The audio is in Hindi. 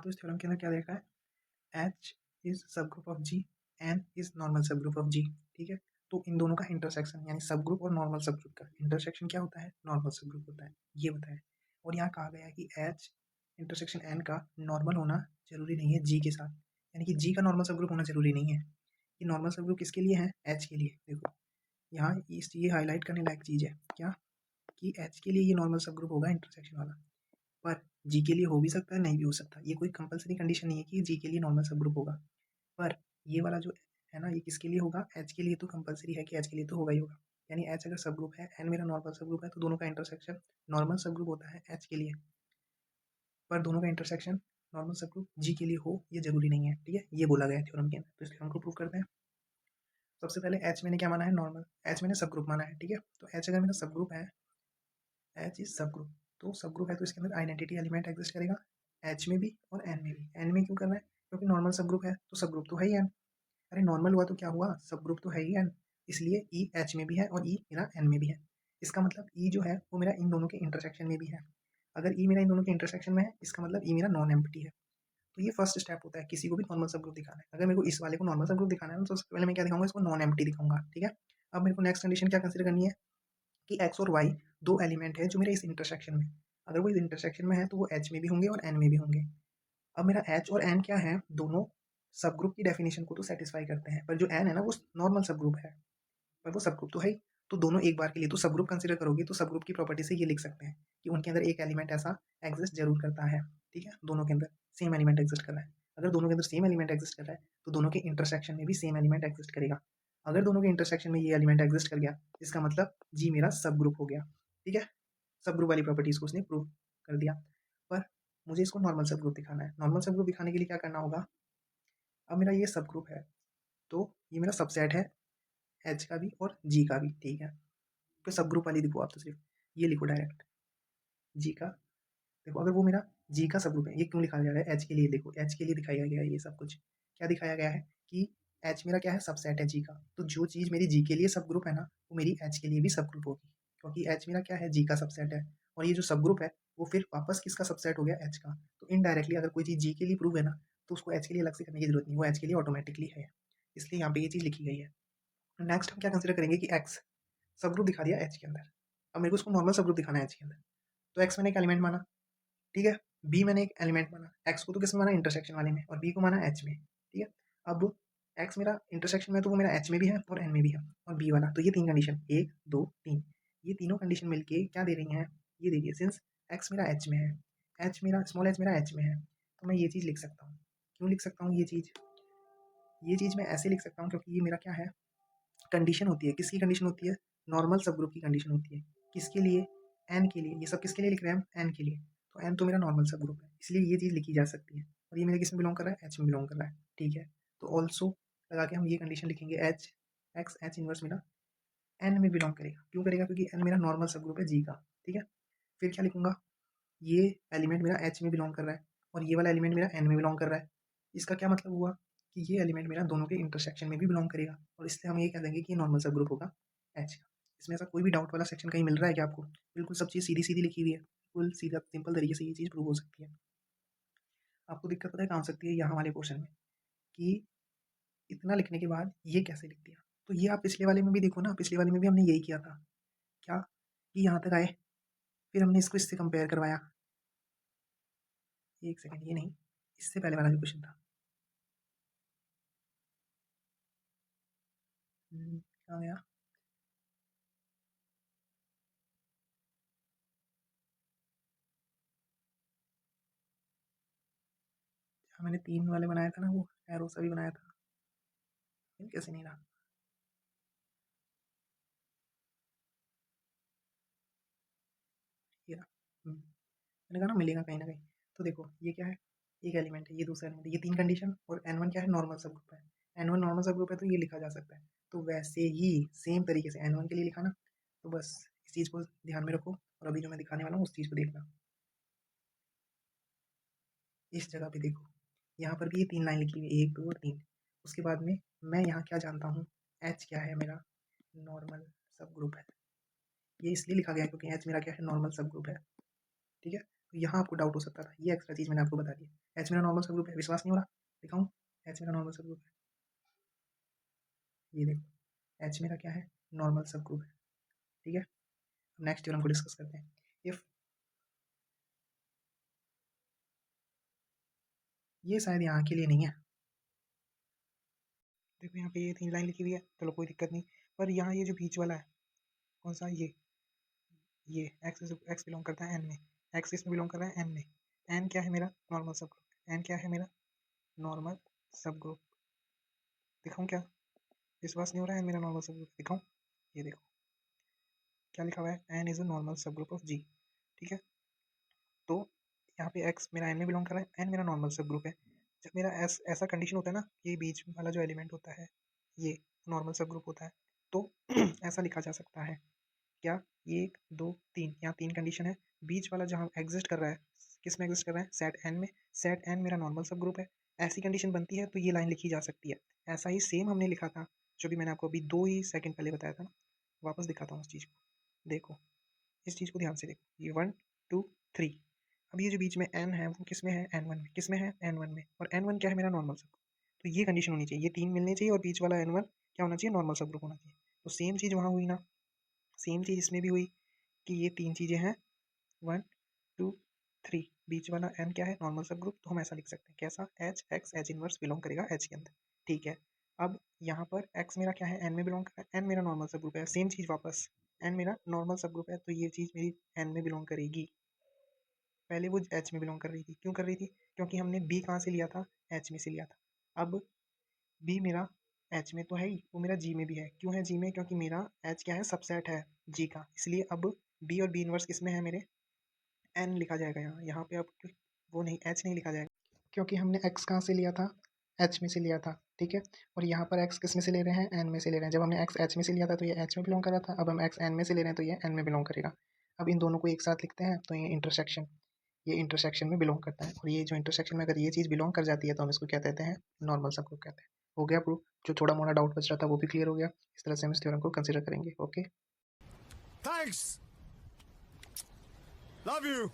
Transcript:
तो इस थ्योरम के अंदर क्या देखा है, H is subgroup of G, N is normal subgroup of G. ठीक है, तो इन दोनों का इंटरसेक्शन यानी सब ग्रुप और नॉर्मल सब ग्रुप का इंटरसेक्शन क्या होता है, नॉर्मल सब ग्रुप होता है, ये बताया। और यहाँ कहा गया है कि एच इंटरसेक्शन एन का नॉर्मल होना जरूरी नहीं है जी के साथ, यानी कि जी का नॉर्मल सब ग्रुप होना जरूरी नहीं है। ये नॉर्मल सब ग्रुप किसके लिए है, एच के लिए। देखो यहाँ ये हाईलाइट करने लायक चीज़ है क्या, कि एच के लिए ये नॉर्मल सब ग्रुप होगा इंटरसेक्शन वाला, पर जी के लिए हो भी सकता है, नहीं भी हो सकता। ये कोई कंपलसरी कंडीशन नहीं है कि जी के लिए नॉर्मल सब ग्रुप होगा, पर ये वाला जो है ना, ये किसके लिए होगा, एच के लिए तो कंपलसरी है कि एच के लिए तो होगा ही होगा। यानी एच अगर सब ग्रुप है, एन मेरा नॉर्मल सब ग्रुप है, तो दोनों का इंटरसेक्शन नॉर्मल सब ग्रुप होता है एच के लिए, पर दोनों का इंटरसेक्शन नॉर्मल सब ग्रुप जी के लिए हो ये जरूरी नहीं है। ठीक है, ये बोला गया है थ्योरम के अंदर, तो इस थ्योरम को प्रूव करते हैं। सबसे पहले एच मैंने क्या माना है, नॉर्मल, एच मैंने सब ग्रुप माना है। ठीक है, तो एच अगर मेरा सब ग्रुप है, एच इज सब ग्रुप, तो सब ग्रुप है तो इसके अंदर आइडेंटिटी एलिमेंट एग्जिस्ट करेगा, एच में भी और एन में भी। एन में क्यों करना है, क्योंकि नॉर्मल सब ग्रुप है तो सब ग्रुप तो है ही एन। अरे नॉर्मल हुआ तो क्या हुआ, सब ग्रुप तो है ही एन, इसलिए ई एच में भी है और ई मेरा एन में भी है। इसका मतलब ई जो है वो मेरा इन दोनों के इंटरसेक्शन में भी है। अगर ई मेरा इन दोनों के इंटरसेक्शन में है, इसका मतलब ई मेरा नॉन एम्प्टी है। तो ये फर्स्ट स्टेप होता है किसी को भी नॉर्मल सब ग्रुप दिखाना है। अगर मेरे को इस वाले को नॉर्मल सब ग्रुप दिखाना है तो सबसे पहले मैं क्या दिखाऊंगा, इसको नॉन एम्प्टी दिखाऊंगा। ठीक है, अब मेरे को नेक्स्ट कंडीशन क्या कंसिडर करनी है, कि एक्स और वाई दो एलिमेंट है जो मेरे इस इंटरसेक्शन में, अगर वो इस इंटरसेक्शन में है तो वो एच में भी होंगे और एन में भी होंगे। अब मेरा एच और एन क्या है, दोनों सब ग्रुप की डेफिनेशन को तो सेटिस्फाई करते हैं, पर जो एन है ना वो नॉर्मल सब ग्रुप है, पर वो सब ग्रुप तो है ही। तो दोनों एक बार के लिए तो सब ग्रुप कंसिडर करोगे तो सब ग्रुप की प्रॉपर्टी से ये लिख सकते हैं कि उनके अंदर एक एलिमेंट ऐसा एग्जिस्ट जरूर करता है। ठीक है, दोनों के अंदर सेम एलिमेंट एग्जिस्ट कर रहा है। अगर दोनों के अंदर सेम एलिमेंट एग्जिस्ट कर रहा है तो दोनों के इंटरसेक्शन में भी सेम एलिमेंट एग्जिस्ट करेगा। अगर दोनों के इंटरसेक्शन में ये एलिमेंट एग्जिस्ट कर गया, इसका मतलब जी मेरा सब ग्रुप हो गया। ठीक है, सब ग्रुप वाली प्रॉपर्टीज को उसने प्रूव कर दिया। पर मुझे इसको नॉर्मल सब ग्रुप दिखाना है। नॉर्मल सब ग्रुप दिखाने के लिए क्या करना होगा, अब मेरा ये सब ग्रुप है तो ये मेरा सबसेट है एच का भी और जी का भी। ठीक है, तो सब ग्रुप वाली देखो, आप तो सिर्फ ये लिखो डायरेक्ट जी का। देखो अगर वो मेरा जी का सब ग्रुप है, ये क्यों लिखा जा रहा है एच के लिए, देखो एच के लिए दिखाया गया है ये सब कुछ। क्या दिखाया गया है कि एच मेरा क्या है, सबसेट है जी का, तो जो चीज़ मेरी जी के लिए सब ग्रुप है ना, वो मेरी एच के लिए भी सब ग्रुप होगी, क्योंकि एच मेरा क्या है, जी का सबसेट है। और ये जो सब ग्रुप है वो फिर वापस किसका सबसेट हो गया, एच का। तो इनडायरेक्टली अगर कोई चीज़ जी के लिए प्रूव है ना, तो उसको एच के लिए अलग से करने की जरूरत नहीं, वो एच के लिए ऑटोमेटिकली है, इसलिए यहाँ पे ये चीज़ लिखी गई है। नेक्स्ट हम क्या कंसिडर करेंगे कि एक्स सब ग्रुप दिखा दिया एच के अंदर, अब मेरे को उसको नॉर्मल सब ग्रुप दिखाना है एच के अंदर। तो एक्स मैंने एक एलिमेंट माना, ठीक है, बी मैंने एक एलिमेंट माना, एक्स को तो किसमें माना, इंटरसेक्शन वाले में, और बी को माना एच में। ठीक है, अब एक्स मेरा इंटरसेक्शन में तो वो मेरा एच में भी है और एन में भी है, और बी वाला, तो ये तीन कंडीशन, एक दो तीन, ये तीनों कंडीशन मिलके क्या दे रही हैं, ये दे रही है सिंस एक्स मेरा एच में है, एच मेरा स्मॉल एच मेरा एच में है, तो मैं ये चीज़ लिख सकता हूँ। क्यों लिख सकता हूँ ये चीज़ मैं ऐसे लिख सकता हूँ क्योंकि ये मेरा क्या है, कंडीशन होती है। किसकी कंडीशन होती है, नॉर्मल सब ग्रुप की कंडीशन होती है। किसके लिए, एन के लिए। ये सब किसके लिए लिख रहे हैं हम, एन के लिए, तो एन तो मेरा नॉर्मल सब ग्रुप है, इसलिए ये चीज़ लिखी जा सकती है। और ये मेरे किस में बिलोंग कर रहा है, एच में बिलोंग कर रहा है। ठीक है, तो ऑल्सो लगा के हम ये कंडीशन लिखेंगे, एच एक्स एच इनवर्स मेरा एन में बिलोंग करेगा। क्यों करेगा, क्योंकि एन मेरा नॉर्मल सब ग्रुप है जी का। ठीक है, फिर क्या लिखूंगा, ये एलिमेंट मेरा एच में बिलोंग कर रहा है और ये वाला एलिमेंट मेरा एन में बिलोंग कर रहा है। इसका क्या मतलब हुआ कि ये एलिमेंट मेरा दोनों के इंटरसेक्शन में भी बिलोंग करेगा, और इसलिए हम ये कह देंगे कि ये नॉर्मल सब ग्रुप होगा एच का। इसमें ऐसा कोई भी डाउट वाला सेक्शन कहीं मिल रहा है क्या आपको, बिल्कुल सब चीज़ सीधी सीधी लिखी हुई है, बिल्कुल सीधा सिंपल तरीके से ये चीज़ प्रूव हो सकती है। आपको दिक्कत पता है कहाँ हो सकती है, यहाँ वाले पोर्शन में, कि इतना लिखने के बाद ये कैसे लिख दिया। तो ये आप पिछले वाले में भी देखो ना, पिछले वाले में भी हमने यही किया था, क्या कि यहाँ तक आए, फिर हमने इसको इससे कंपेयर करवाया। एक सेकेंड, ये नहीं, इससे पहले वाला जो क्वेश्चन था, कहाँ गया, जहाँ मैंने तीन वाले बनाया था ना, वो एरो सा भी बनाया था, फिर कैसे नहीं रहा। ये रहा। मैंने कहा ना मिलेगा कहीं ना कहीं। तो देखो ये क्या है, एक एलिमेंट है, ये दूसरा एलिमेंट है, ये तीन कंडीशन, और एन वन क्या है, नॉर्मल सब ग्रुप है। एन वन नॉर्मल सब ग्रुप है तो ये लिखा जा सकता है। तो वैसे ही सेम तरीके से एन वन के लिए लिखा ना, तो बस इस चीज़ को ध्यान में रखो, और अभी जो मैं दिखाने वाला हूँ उस चीज़ को देखना। इस जगह पे देखो, यहाँ पर भी ये तीन लाइन लिखी हुई है, एक दो और तीन। उसके बाद में मैं यहाँ क्या जानता हूँ, एच क्या है मेरा, नॉर्मल सब ग्रुप है। ये इसलिए लिखा गया है क्योंकि एच मेरा क्या है, नॉर्मल सब ग्रुप है। ठीक है, तो यहाँ आपको डाउट हो सकता था, ये एक्स्ट्रा चीज़ मैंने आपको बता दी। एच मेरा नॉर्मल सब ग्रुप है, विश्वास नहीं हो रहा? दिखाऊँ? एच मेरा नॉर्मल सब ग्रुप है, ये देखो एच मेरा क्या है, नॉर्मल सब ग्रुप है, ठीक है। अब नेक्स्ट थ्योरम को डिस्कस करते हैं। इफ ये शायद यहाँ के लिए नहीं है, देखो यहाँ पे ये 3 लाइन लिखी हुई है, चलो कोई दिक्कत नहीं, पर यहाँ ये जो बीच वाला है, कौन सा ये एक्स बिलोंग करता है एन में, एक्स किस में बिलोंग कर रहा है, एन में। एन क्या है मेरा, नॉर्मल सब ग्रुप, एन क्या है मेरा, नॉर्मल सब ग्रुप। दिखाऊँ क्या? विश्वास नहीं हो रहा है मेरा नॉर्मल सब ग्रुप, दिखाऊँ? ये देखो क्या लिखा हुआ है, N is a normal subgroup of G, ठीक है। तो यहाँ पे एक्स मेरा एन में बिलोंग कर रहा है, एन मेरा नॉर्मल सब ग्रुप है। जब मेरा ऐसा कंडीशन होता है ना, ये बीच वाला जो एलिमेंट होता है ये नॉर्मल सब ग्रुप होता है, तो ऐसा लिखा जा सकता है क्या, 1 2 3, यहाँ 3 कंडीशन है, बीच वाला जहाँ एग्जिस्ट कर रहा है, किस में एग्जिस्ट कर रहा है, सेट एन में, सेट एन मेरा नॉर्मल सब ग्रुप है। ऐसी कंडीशन बनती है तो ये लाइन लिखी जा सकती है। ऐसा ही सेम हमने लिखा था, जो भी मैंने आपको अभी 2 ही सेकंड पहले बताया था ना, वापस दिखाता हूँ उस चीज़ को। देखो इस चीज़ को ध्यान से देखो, ये 1 2 3, अब ये जो बीच में एन है वो किस में है, एन वन में, किस में है, एन वन में, और एन वन क्या है मेरा नॉर्मल सब। तो ये कंडीशन होनी चाहिए, ये 3 मिलने चाहिए और बीच वाला एन वन क्या होना चाहिए, नॉर्मल सब ग्रुप होना चाहिए। तो सेम चीज़ वहाँ हुई ना, सेम चीज़ इसमें भी हुई कि ये 3 चीज़ें हैं, 1 2 3, बीच वाला एन क्या है, नॉर्मल सब ग्रुप। तो हम ऐसा लिख सकते हैं कैसा, H x H inverse belong करेगा एच के अंदर, ठीक है। अब यहाँ पर एक्स मेरा क्या है, एन में बिलोंग कर रहा है, एन मेरा नॉर्मल सब ग्रुप है, सेम चीज़ वापस, एन मेरा नॉर्मल सब ग्रुप है, तो ये चीज़ मेरी एन में बिलोंग करेगी। पहले वो एच में बिलोंग कर रही थी, क्यों कर रही थी, क्योंकि हमने बी कहाँ से लिया था, एच में से लिया था। अब बी मेरा एच में तो है ही, वो मेरा जी में भी है, क्यों है जी में, क्योंकि मेरा एच क्या है, सबसेट है जी का, इसलिए अब बी और बी इनवर्स किस में है मेरे, एन लिखा जाएगा यहाँ, यहाँ पे अब वो नहीं, एच नहीं लिखा जाएगा, क्योंकि हमने एक्स कहाँ से लिया था, एच में से लिया था, ठीक है। और यहाँ पर एक्स किस में से ले रहे हैं, एन में से ले रहे हैं। जब हमने एक्स एच में से लिया था तो ये एच में बिलोंग कर रहा था, अब हम एक्स एन में से ले रहे हैं तो ये एन में बिलोंग करेगा। अब इन दोनों को एक साथ लिखते हैं तो ये इंटरसेक्शन में बिलोंग करता है, और ये जो इंटरसेक्शन में अगर ये चीज़ बिलोंग कर जाती है तो हम इसको क्या कहते हैं, नॉर्मल सब ग्रुप कहते हैं। हो गया प्रूफ, जो थोड़ा मोड़ा डाउट बच रहा था वो भी क्लियर हो गया। इस तरह से हम इस थ्योरम को कंसिडर करेंगे। Okay, Thanks. Love you.